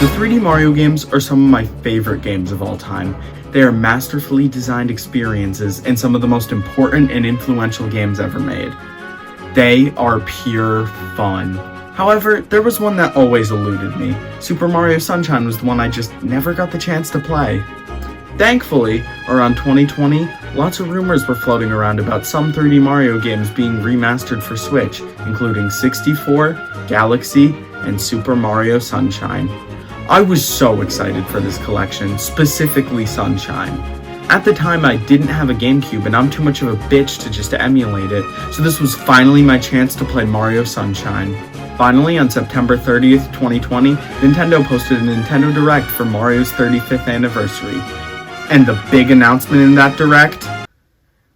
The 3D Mario games are some of my favorite games of all time. They are masterfully designed experiences and some of the most important and influential games ever made. They are pure fun. However, there was one that always eluded me. Super Mario Sunshine was the one I just never got the chance to play. Thankfully, around 2020, lots of rumors were floating around about some 3D Mario games being remastered for Switch, including 64, Galaxy, and Super Mario Sunshine. I was so excited for this collection, specifically Sunshine. At the time, I didn't have a GameCube and I'm too much of a bitch to just emulate it, so this was finally my chance to play Mario Sunshine. Finally, on September 30th, 2020, Nintendo posted a Nintendo Direct for Mario's 35th anniversary. And the big announcement in that Direct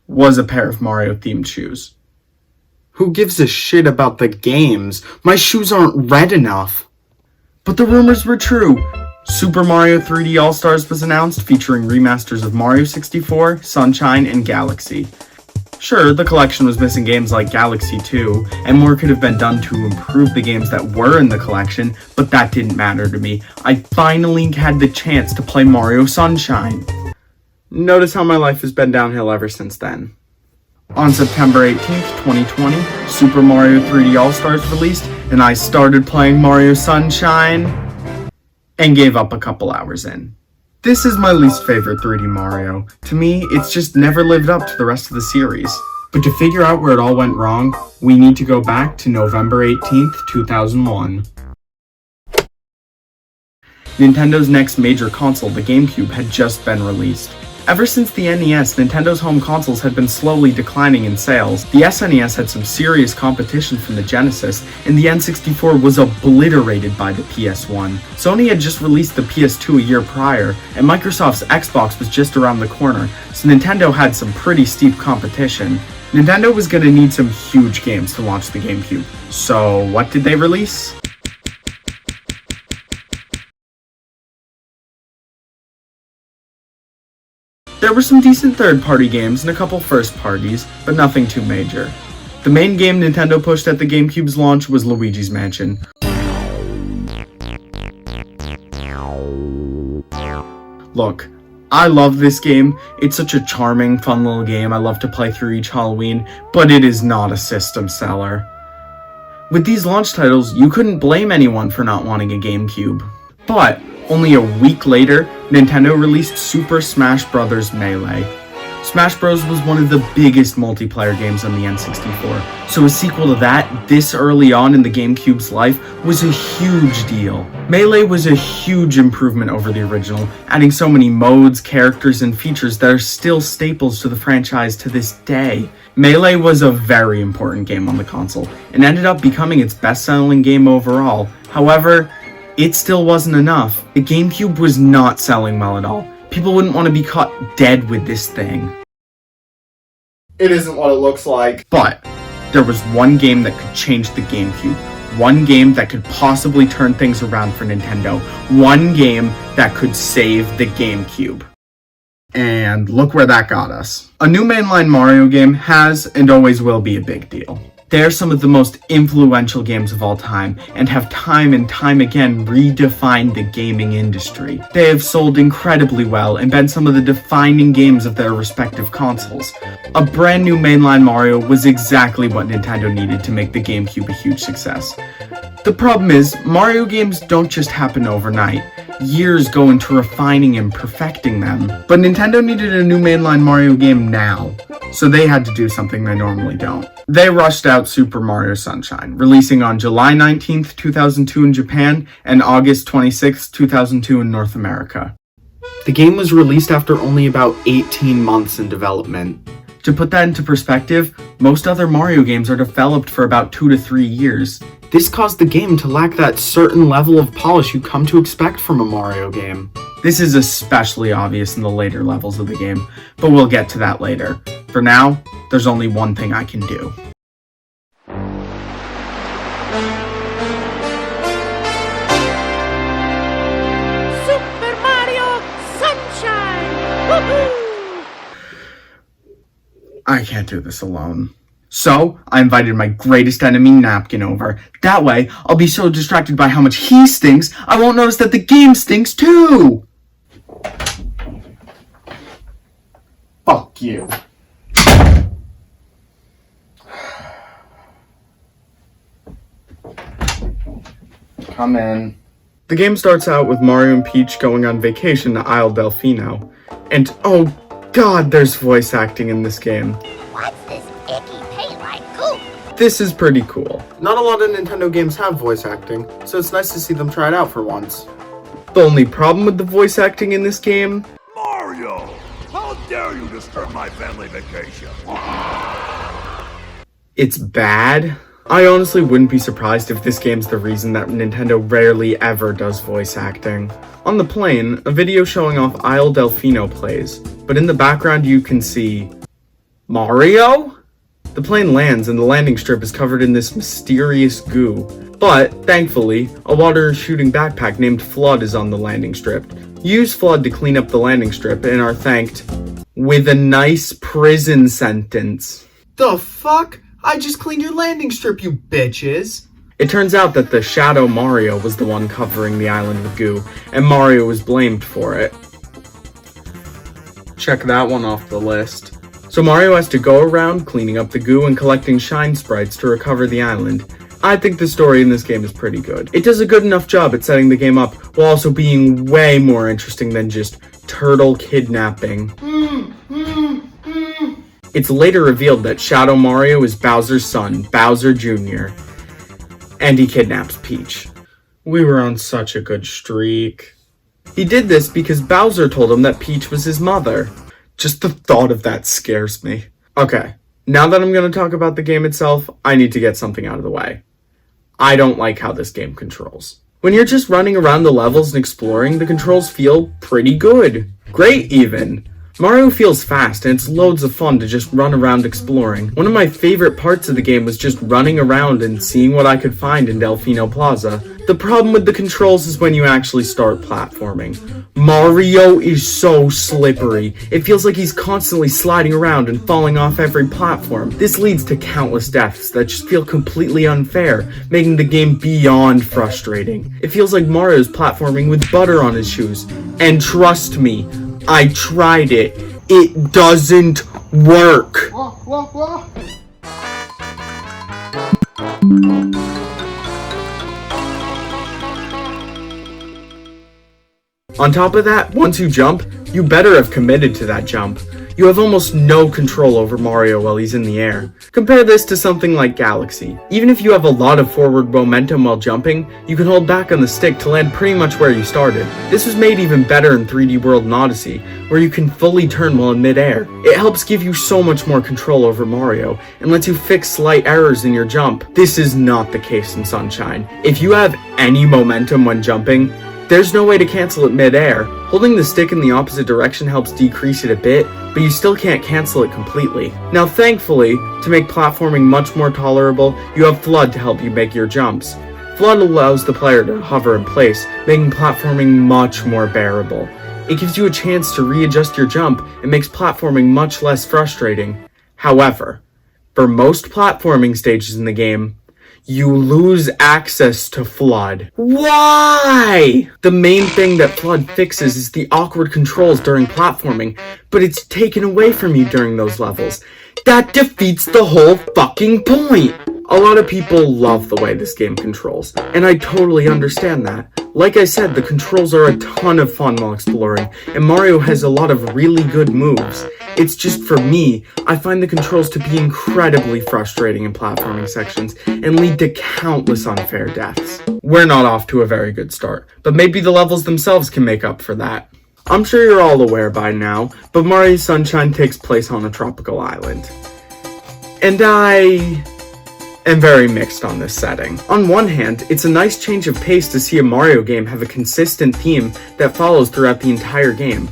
was a pair of Mario-themed shoes. Who gives a shit about the games? My shoes aren't red enough. But the rumors were true. Super Mario 3D All-Stars was announced, featuring remasters of Mario 64, Sunshine, and Galaxy. Sure, the collection was missing games like Galaxy 2, and more could have been done to improve the games that were in the collection, but that didn't matter to me. I finally had the chance to play Mario Sunshine. Notice how my life has been downhill ever since then. On September 18th, 2020, Super Mario 3D All-Stars released, and I started playing Mario Sunshine, and gave up a couple hours in. This is my least favorite 3D Mario. To me, it's just never lived up to the rest of the series. But to figure out where it all went wrong, we need to go back to November 18th, 2001. Nintendo's next major console, the GameCube, had just been released. Ever since the NES, Nintendo's home consoles had been slowly declining in sales. The SNES had some serious competition from the Genesis, and the N64 was obliterated by the PS1. Sony had just released the PS2 a year prior, and Microsoft's Xbox was just around the corner, so Nintendo had some pretty steep competition. Nintendo was going to need some huge games to launch the GameCube. So what did they release? There were some decent third-party games and a couple first-parties, but nothing too major. The main game Nintendo pushed at the GameCube's launch was Luigi's Mansion. Look, I love this game. It's such a charming, fun little game I love to play through each Halloween, but it is not a system seller. With these launch titles, you couldn't blame anyone for not wanting a GameCube. But only a week later, Nintendo released Super Smash Bros. Melee. Smash Bros. Was one of the biggest multiplayer games on the N64, so a sequel to that this early on in the GameCube's life was a huge deal. Melee was a huge improvement over the original, adding so many modes, characters, and features that are still staples to the franchise to this day. Melee was a very important game on the console, and ended up becoming its best-selling game overall. However, it still wasn't enough. The GameCube was not selling well at all. People wouldn't want to be caught dead with this thing. It isn't what it looks like. But there was one game that could change the GameCube. One game that could possibly turn things around for Nintendo. One game that could save the GameCube. And look where that got us. A new mainline Mario game has and always will be a big deal. They are some of the most influential games of all time, and have time and time again redefined the gaming industry. They have sold incredibly well, and been some of the defining games of their respective consoles. A brand new mainline Mario was exactly what Nintendo needed to make the GameCube a huge success. The problem is, Mario games don't just happen overnight. Years go into refining and perfecting them. But Nintendo needed a new mainline Mario game now, so they had to do something they normally don't. They rushed out Super Mario Sunshine, releasing on July 19th, 2002 in Japan, and August 26th, 2002 in North America. The game was released after only about 18 months in development. To put that into perspective, most other Mario games are developed for about 2 to 3 years. This caused the game to lack that certain level of polish you come to expect from a Mario game. This is especially obvious in the later levels of the game, but we'll get to that later. For now, there's only one thing I can do. Super Mario Sunshine! Woohoo! I can't do this alone. So, I invited my greatest enemy, Napkin, over. That way, I'll be so distracted by how much he stinks, I won't notice that the game stinks too! Fuck you. Come in. The game starts out with Mario and Peach going on vacation to Isle Delfino. And oh god, there's voice acting in this game. What's this icky paint-like goop? This is pretty cool. Not a lot of Nintendo games have voice acting, so it's nice to see them try it out for once. The only problem with the voice acting in this game... Mario! How dare you disturb my family vacation? It's bad. I honestly wouldn't be surprised if this game's the reason that Nintendo rarely ever does voice acting. On the plane, a video showing off Isle Delfino plays, but in the background you can see... Mario? The plane lands and the landing strip is covered in this mysterious goo. But, thankfully, a water-shooting backpack named Flood is on the landing strip. Use Flood to clean up the landing strip and are thanked with a nice prison sentence. The fuck? I just cleaned your landing strip, you bitches! It turns out that the Shadow Mario was the one covering the island with goo, and Mario was blamed for it. Check that one off the list. So Mario has to go around cleaning up the goo and collecting shine sprites to recover the island. I think the story in this game is pretty good. It does a good enough job at setting the game up while also being way more interesting than just turtle kidnapping. It's later revealed that Shadow Mario is Bowser's son, Bowser Jr., and he kidnaps Peach. We were on such a good streak. He did this because Bowser told him that Peach was his mother. Just the thought of that scares me. Okay, now that I'm going to talk about the game itself, I need to get something out of the way. I don't like how this game controls. When you're just running around the levels and exploring, the controls feel pretty good. Great, even. Mario feels fast, and it's loads of fun to just run around exploring. One of my favorite parts of the game was just running around and seeing what I could find in Delfino Plaza. The problem with the controls is when you actually start platforming. Mario is so slippery. It feels like he's constantly sliding around and falling off every platform. This leads to countless deaths that just feel completely unfair, making the game beyond frustrating. It feels like Mario's platforming with butter on his shoes. And trust me, I tried it. It doesn't work. On top of that, once you jump, you better have committed to that jump. You have almost no control over Mario while he's in the air. Compare this to something like Galaxy. Even if you have a lot of forward momentum while jumping, you can hold back on the stick to land pretty much where you started. This was made even better in 3D World and Odyssey, where you can fully turn while in midair. It helps give you so much more control over Mario, and lets you fix slight errors in your jump. This is not the case in Sunshine. If you have any momentum when jumping, there's no way to cancel it mid-air. Holding the stick in the opposite direction helps decrease it a bit, but you still can't cancel it completely. Now thankfully, to make platforming much more tolerable, you have Flood to help you make your jumps. Flood allows the player to hover in place, making platforming much more bearable. It gives you a chance to readjust your jump and makes platforming much less frustrating. However, for most platforming stages in the game, you lose access to Flood. Why? The main thing that Flood fixes is the awkward controls during platforming, but it's taken away from you during those levels. That defeats the whole fucking point! A lot of people love the way this game controls, and I totally understand that. Like I said, the controls are a ton of fun while exploring, and Mario has a lot of really good moves. It's just, for me, I find the controls to be incredibly frustrating in platforming sections, and lead to countless unfair deaths. We're not off to a very good start, but maybe the levels themselves can make up for that. I'm sure you're all aware by now, but Mario Sunshine takes place on a tropical island. And I am very mixed on this setting. On one hand, it's a nice change of pace to see a Mario game have a consistent theme that follows throughout the entire game.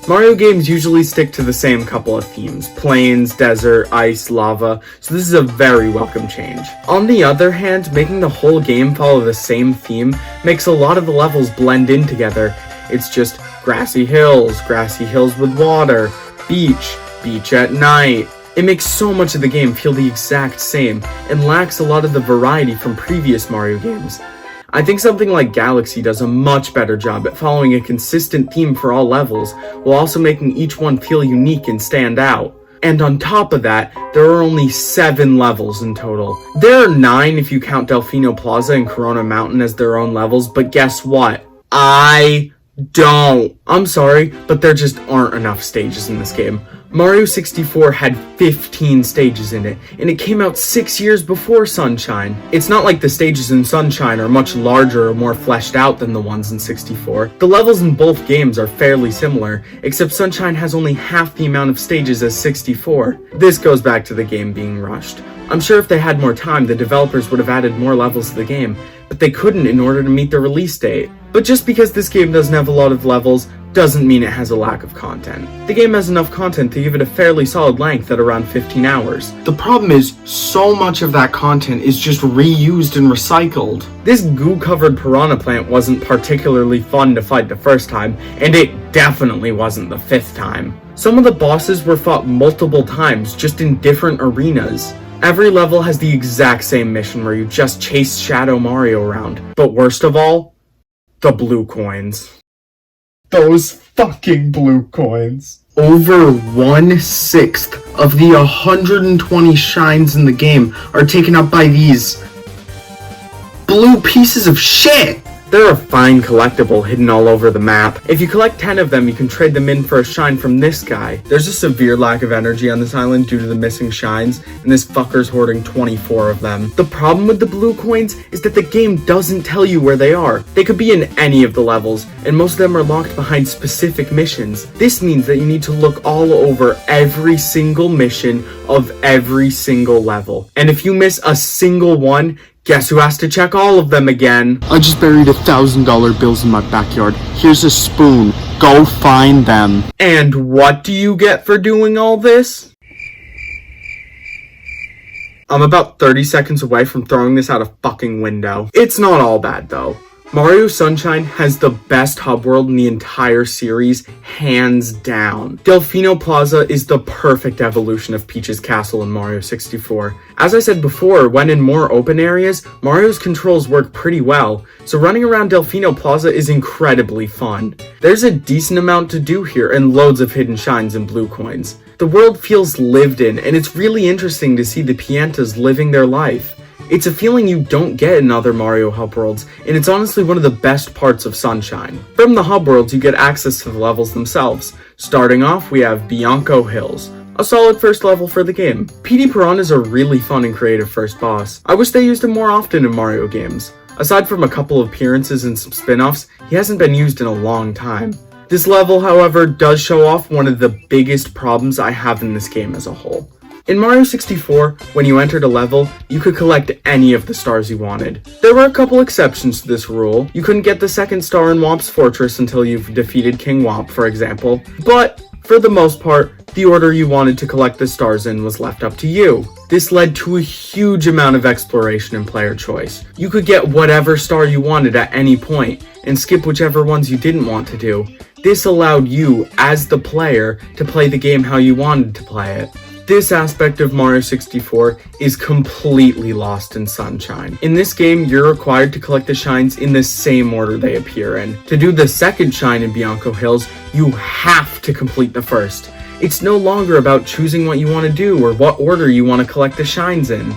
Mario games usually stick to the same couple of themes: plains, desert, ice, lava, so this is a very welcome change. On the other hand, making the whole game follow the same theme makes a lot of the levels blend in together. It's just grassy hills with water, beach at night, It makes so much of the game feel the exact same, and lacks a lot of the variety from previous Mario games. I think something like Galaxy does a much better job at following a consistent theme for all levels, while also making each one feel unique and stand out. And on top of that, there are only 7 levels in total. There are 9 if you count Delfino Plaza and Corona Mountain as their own levels, but guess what? I don't. I'm sorry, but there just aren't enough stages in this game. Mario 64 had 15 stages in it, and it came out 6 years before Sunshine. It's not like the stages in Sunshine are much larger or more fleshed out than the ones in 64. The levels in both games are fairly similar, except Sunshine has only half the amount of stages as 64. This goes back to the game being rushed. I'm sure if they had more time, the developers would have added more levels to the game, but they couldn't in order to meet the release date. But just because this game doesn't have a lot of levels, doesn't mean it has a lack of content. The game has enough content to give it a fairly solid length at around 15 hours. The problem is, so much of that content is just reused and recycled. This goo-covered piranha plant wasn't particularly fun to fight the first time, and it definitely wasn't the 5th time. Some of the bosses were fought multiple times, just in different arenas. Every level has the exact same mission where you just chase Shadow Mario around. But worst of all, the blue coins. Those fucking blue coins. Over 1/6 of the 120 shines in the game are taken up by these blue pieces of shit. They're a fine collectible hidden all over the map. If you collect 10 of them, you can trade them in for a shine from this guy. There's a severe lack of energy on this island due to the missing shines, and this fucker's hoarding 24 of them. The problem with the blue coins is that the game doesn't tell you where they are. They could be in any of the levels, and most of them are locked behind specific missions. This means that you need to look all over every single mission of every single level. And if you miss a single one, guess who has to check all of them again? I just buried $1,000 bills in my backyard. Here's a spoon. Go find them. And what do you get for doing all this? I'm about 30 seconds away from throwing this out a fucking window. It's not all bad though. Mario Sunshine has the best hub world in the entire series, hands down. Delfino Plaza is the perfect evolution of Peach's castle in Mario 64. As I said before, when in more open areas, Mario's controls work pretty well, so running around Delfino Plaza is incredibly fun. There's a decent amount to do here and loads of hidden shines and blue coins. The world feels lived in, and it's really interesting to see the Piantas living their life. It's a feeling you don't get in other Mario hub worlds, and it's honestly one of the best parts of Sunshine. From the hub worlds, you get access to the levels themselves. Starting off, we have Bianco Hills, a solid first level for the game. PD Piranha's a really fun and creative first boss. I wish they used him more often in Mario games. Aside from a couple of appearances and some spin-offs, he hasn't been used in a long time. This level, however, does show off one of the biggest problems I have in this game as a whole. In Mario 64, when you entered a level, you could collect any of the stars you wanted. There were a couple exceptions to this rule. You couldn't get the second star in Womp's Fortress until you've defeated King Womp, for example. But, for the most part, the order you wanted to collect the stars in was left up to you. This led to a huge amount of exploration and player choice. You could get whatever star you wanted at any point, and skip whichever ones you didn't want to do. This allowed you, as the player, to play the game how you wanted to play it. This aspect of Mario 64 is completely lost in Sunshine. In this game, you're required to collect the shines in the same order they appear in. To do the second shine in Bianco Hills, you have to complete the first. It's no longer about choosing what you want to do or what order you want to collect the shines in.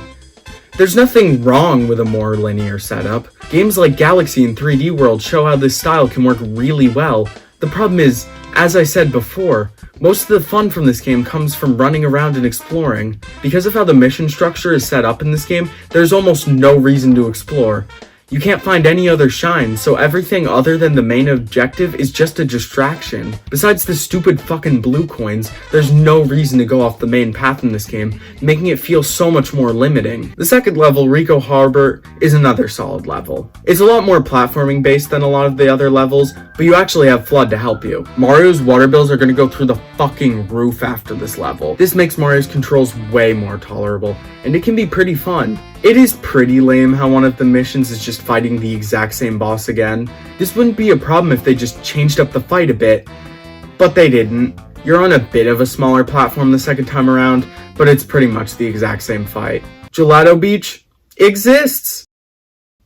There's nothing wrong with a more linear setup. Games like Galaxy and 3D World show how this style can work really well. The problem is, as I said before, most of the fun from this game comes from running around and exploring. Because of how the mission structure is set up in this game, there's almost no reason to explore. You can't find any other shines, so everything other than the main objective is just a distraction. Besides the stupid fucking blue coins, there's no reason to go off the main path in this game, making it feel so much more limiting. The second level, Rico Harbor, is another solid level. It's a lot more platforming based than a lot of the other levels, but you actually have FLUDD to help you. Mario's water bills are gonna go through the fucking roof after this level. This makes Mario's controls way more tolerable, and it can be pretty fun. It is pretty lame how one of the missions is just fighting the exact same boss again. This wouldn't be a problem if they just changed up the fight a bit, but they didn't. You're on a bit of a smaller platform the second time around, but it's pretty much the exact same fight. Gelato Beach exists!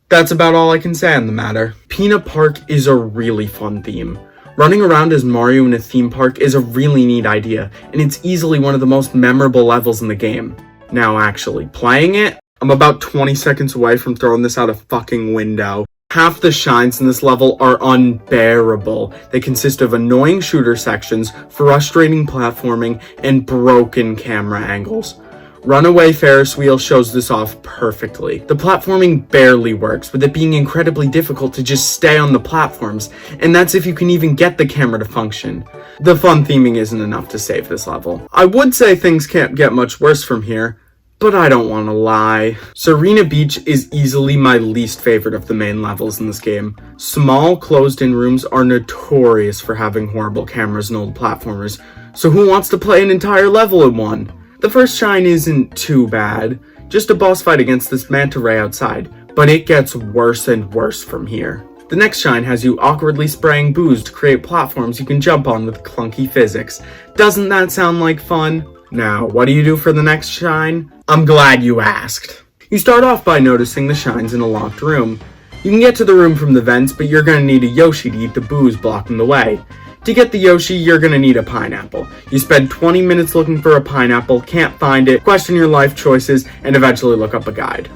That's about all I can say on the matter. Peanut Park is a really fun theme. Running around as Mario in a theme park is a really neat idea, and it's easily one of the most memorable levels in the game. Now actually playing it, I'm about 20 seconds away from throwing this out a fucking window. Half the shines in this level are unbearable. They consist of annoying shooter sections, frustrating platforming, and broken camera angles. Runaway Ferris Wheel shows this off perfectly. The platforming barely works, with it being incredibly difficult to just stay on the platforms, and that's if you can even get the camera to function. The fun theming isn't enough to save this level. I would say things can't get much worse from here, but I don't want to lie. Serena Beach is easily my least favorite of the main levels in this game. Small, closed-in rooms are notorious for having horrible cameras and old platformers, so who wants to play an entire level in one? The first shine isn't too bad, just a boss fight against this manta ray outside, but it gets worse and worse from here. The next shine has you awkwardly spraying booze to create platforms you can jump on with clunky physics. Doesn't that sound like fun? Now, what do you do for the next shine? I'm glad you asked. You start off by noticing the shines in a locked room. You can get to the room from the vents, but you're gonna need a Yoshi to eat the booze blocking the way. To get the Yoshi, you're gonna need a pineapple. You spend 20 minutes looking for a pineapple, can't find it, question your life choices, and eventually look up a guide.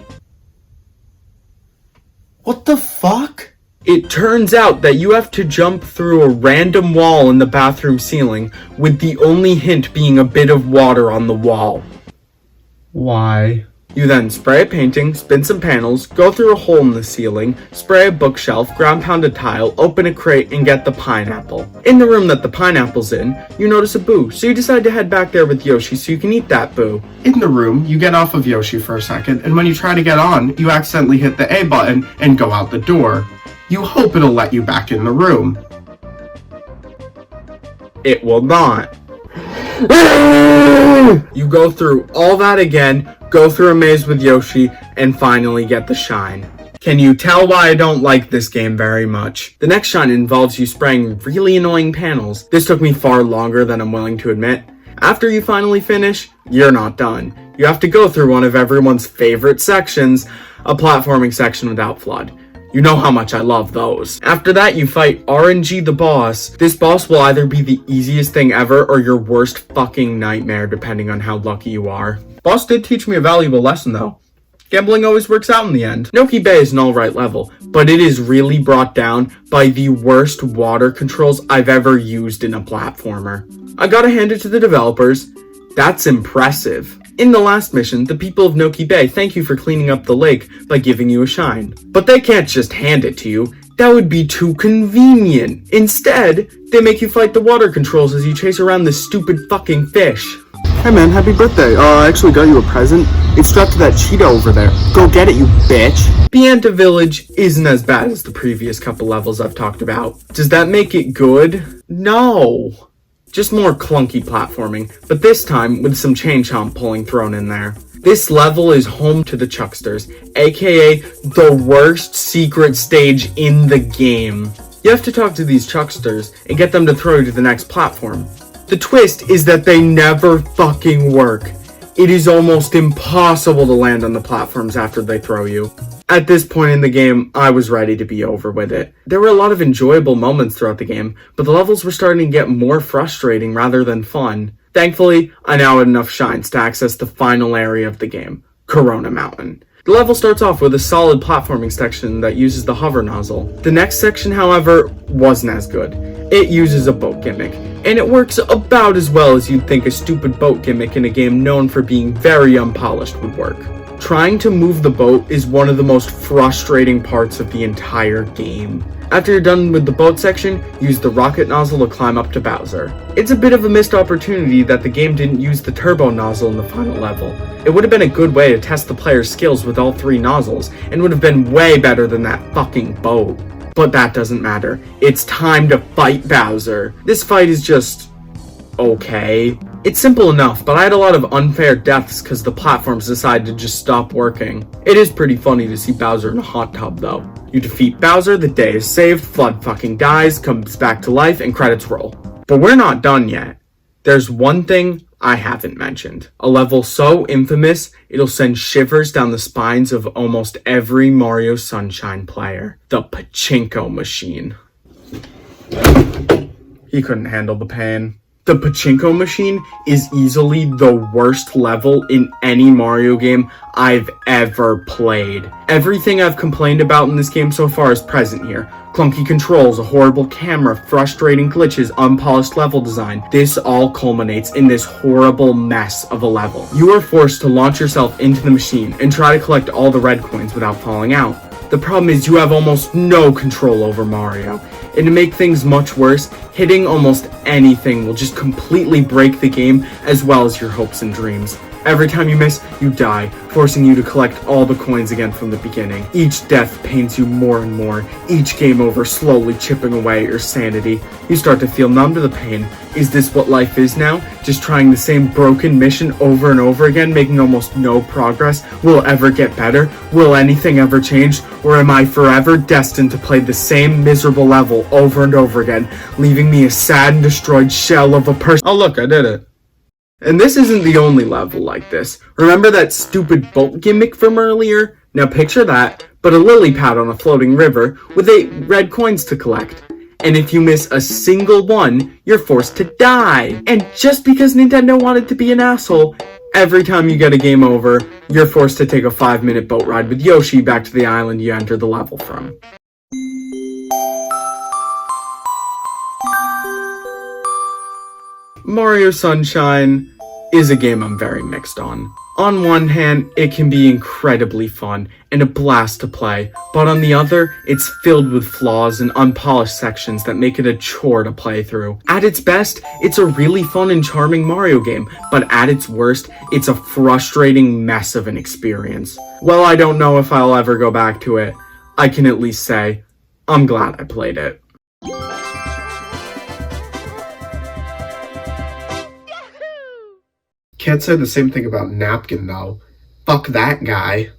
What the fuck? It turns out that you have to jump through a random wall in the bathroom ceiling, with the only hint being a bit of water on the wall. Why? You then spray a painting, spin some panels, go through a hole in the ceiling, spray a bookshelf, ground pound a tile, open a crate, and get the pineapple. In the room that the pineapple's in, you notice a boo, so you decide to head back there with Yoshi so you can eat that boo. In the room, you get off of Yoshi for a second, and when you try to get on, you accidentally hit the A button and go out the door. You hope it'll let you back in the room. It will not. You go through all that again, go through a maze with Yoshi, and finally get the shine. Can you tell why I don't like this game very much? The next shine involves you spraying really annoying panels. This took me far longer than I'm willing to admit. After you finally finish, you're not done. You have to go through one of everyone's favorite sections, a platforming section without flood. You know how much I love those. After that, you fight RNG the boss. This boss will either be the easiest thing ever or your worst fucking nightmare, depending on how lucky you are. Boss did teach me a valuable lesson though. Gambling always works out in the end. Noki Bay is an alright level, but it is really brought down by the worst water controls I've ever used in a platformer. I gotta hand it to the developers. That's impressive. In the last mission, the people of Noki Bay thank you for cleaning up the lake by giving you a shine. But they can't just hand it to you. That would be too convenient. Instead, they make you fight the water controls as you chase around this stupid fucking fish. Hey man, happy birthday. I actually got you a present. It's strapped to that Cheetah over there. Go get it, you bitch. Being Village isn't as bad as the previous couple levels I've talked about. Does that make it good? No. Just more clunky platforming, but this time with some chain chomp pulling thrown in there. This level is home to the Chucksters, aka the worst secret stage in the game. You have to talk to these Chucksters and get them to throw you to the next platform. The twist is that they never fucking work. It is almost impossible to land on the platforms after they throw you. At this point in the game, I was ready to be over with it. There were a lot of enjoyable moments throughout the game, but the levels were starting to get more frustrating rather than fun. Thankfully, I now had enough shines to access the final area of the game, Corona Mountain. The level starts off with a solid platforming section that uses the hover nozzle. The next section, however, wasn't as good. It uses a boat gimmick, and it works about as well as you'd think a stupid boat gimmick in a game known for being very unpolished would work. Trying to move the boat is one of the most frustrating parts of the entire game. After you're done with the boat section, use the rocket nozzle to climb up to Bowser. It's a bit of a missed opportunity that the game didn't use the turbo nozzle in the final level. It would have been a good way to test the player's skills with all three nozzles, and would have been way better than that fucking boat. But that doesn't matter. It's time to fight Bowser. This fight is just okay. It's simple enough, but I had a lot of unfair deaths because the platforms decided to just stop working. It is pretty funny to see Bowser in a hot tub though. You defeat Bowser, the day is saved, Flood fucking dies, comes back to life, and credits roll. But we're not done yet. There's one thing I haven't mentioned. A level so infamous, it'll send shivers down the spines of almost every Mario Sunshine player. The Pachinko machine. He couldn't handle the pain. The Pachinko machine is easily the worst level in any Mario game I've ever played. Everything I've complained about in this game so far is present here. Clunky controls, a horrible camera, frustrating glitches, unpolished level design. This all culminates in this horrible mess of a level. You are forced to launch yourself into the machine and try to collect all the red coins without falling out. The problem is you have almost no control over Mario. And to make things much worse, hitting almost anything will just completely break the game as well as your hopes and dreams. Every time you miss, you die, forcing you to collect all the coins again from the beginning. Each death pains you more and more, each game over slowly chipping away at your sanity. You start to feel numb to the pain. Is this what life is now? Just trying the same broken mission over and over again, making almost no progress? Will it ever get better? Will anything ever change? Or am I forever destined to play the same miserable level over and over again, leaving me a sad and destroyed shell of a person? Oh look, I did it. And this isn't the only level like this. Remember that stupid boat gimmick from earlier? Now picture that, but a lily pad on a floating river with 8 red coins to collect. And if you miss a single one, you're forced to die. And just because Nintendo wanted to be an asshole, every time you get a game over, you're forced to take a 5-minute boat ride with Yoshi back to the island you entered the level from. Mario Sunshine is a game I'm very mixed on. On one hand, it can be incredibly fun and a blast to play, but on the other, it's filled with flaws and unpolished sections that make it a chore to play through. At its best, it's a really fun and charming Mario game, but at its worst, it's a frustrating mess of an experience. While I don't know if I'll ever go back to it, I can at least say, I'm glad I played it. Can't say the same thing about Napkin, though. Fuck that guy.